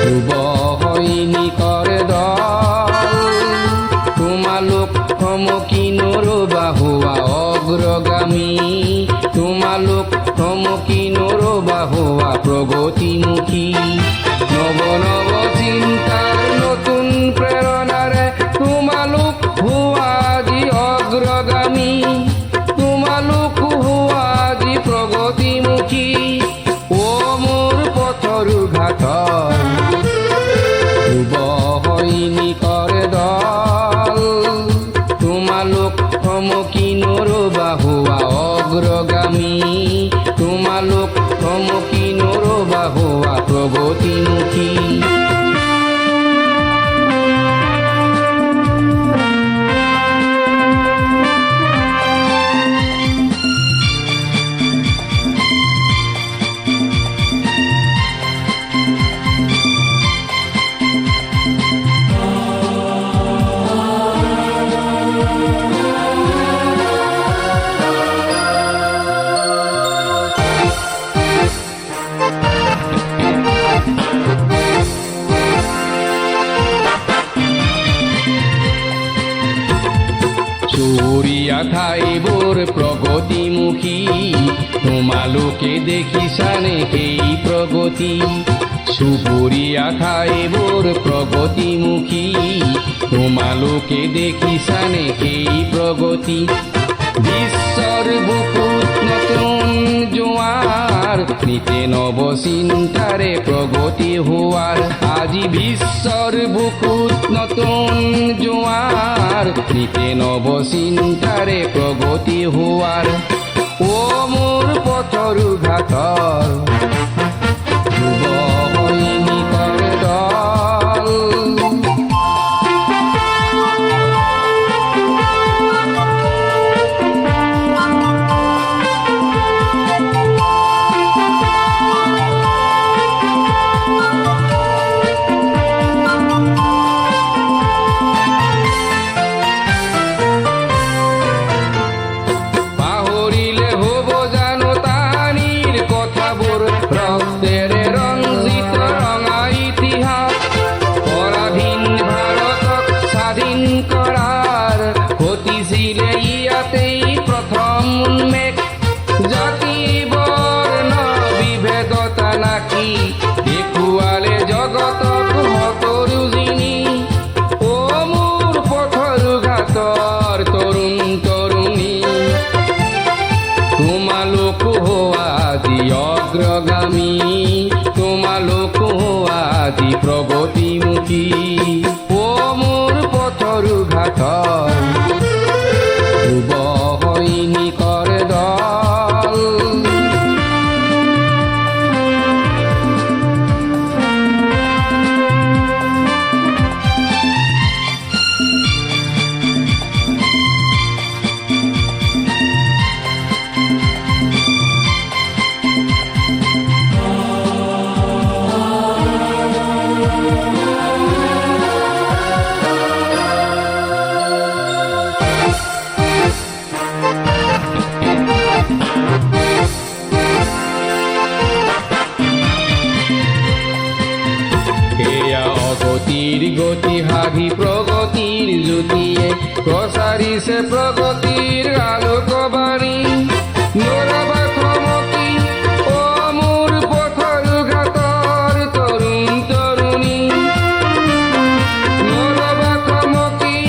ধ্ৰুৱ সৈনিকৰ দল তোমালোক থমকি নৰবা হোৱা অগ্ৰগামী তোমালোক থমকি নৰবা হোৱা প্ৰগতিমুখী নৱ নৱ চিন্তাৰ নতুন প্ৰেৰণাৰে তোমালোক হোৱা আজি অগ্ৰগামী তোমালোক হোৱা আজি প্ৰগতিমুখী ধ্ৰুৱ সৈনিকৰ দল তোমালোক থমকি নৰবা হোৱা অগ্ৰগামী তোমালোক থমকি নৰবা হোৱা প্ৰগতিমুখী চুবুৰীয়া ঠাইবোৰ প্ৰগতিমুখী তোমালোকে দেখিছানে সেই প্ৰগতি চুবুৰীয়া ঠাইবোৰ প্ৰগতিমুখী তোমালোকে দেখিছানে সেই প্ৰগতি বিশ্বৰ বুকুত নতুন জোৱাৰ নিতে নৱ চিন্তাৰে প্ৰগতি হোৱাৰ আজি বিশ্বৰ বুকুত নতুন জোৱাৰ নিতে নৱ চিন্তাৰে প্ৰগতি হোৱাৰ ও মোৰ পথৰু ঘাটৰ ধ্ৰুৱ সৈনিকৰ দল ৰক্তেৰে ৰঞ্জিত ৰঙা ইতিহাস পৰাধীন ভাৰতক স্বাধীন কৰাৰ ঘটিছিলে ইয়াতেই প্ৰথম উন্মেষ জাতি বৰ্ণ বিভেদতা নাকি দেখুৱালে জগতক সকলোজিনি ও মোৰ পথৰু ঘাটৰ তৰুণ তৰুণী তোমালোক হোৱা আজি অগ্ৰগামী তোমালোক হোৱা আজি প্ৰগতিমুখী ও মোৰ পথৰু ঘাটৰ ধ্ৰুৱ সৈনিকৰ দল অগতিৰ গতি সাধি প্ৰগতিৰ জ্যোতিয়ে প্ৰচাৰিছে প্ৰগতিৰ আলোকবাণী নৰবা থমকি ও মোৰ পথৰু ঘাটৰ তৰুণ তৰুণী নৰবা থমকি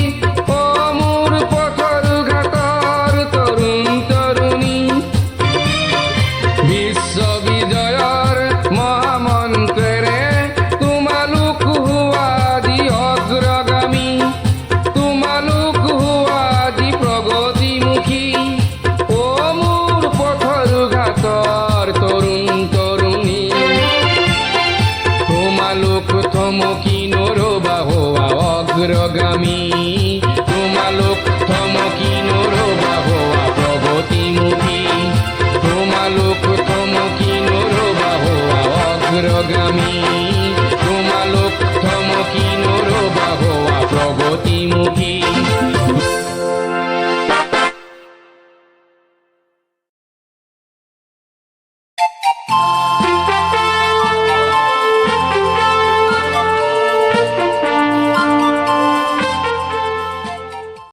ও মোৰ পথৰু ঘাটৰ তৰুণ তৰুণী বিশ্ববিজয়ৰ মহামন্ত্ৰেৰে অগ্ৰগামী তোমালোক হোৱা আজি প্ৰগতি অগ্ৰগামী তোমালোক থমকি নৰবা হোৱা প্ৰগতিমুখী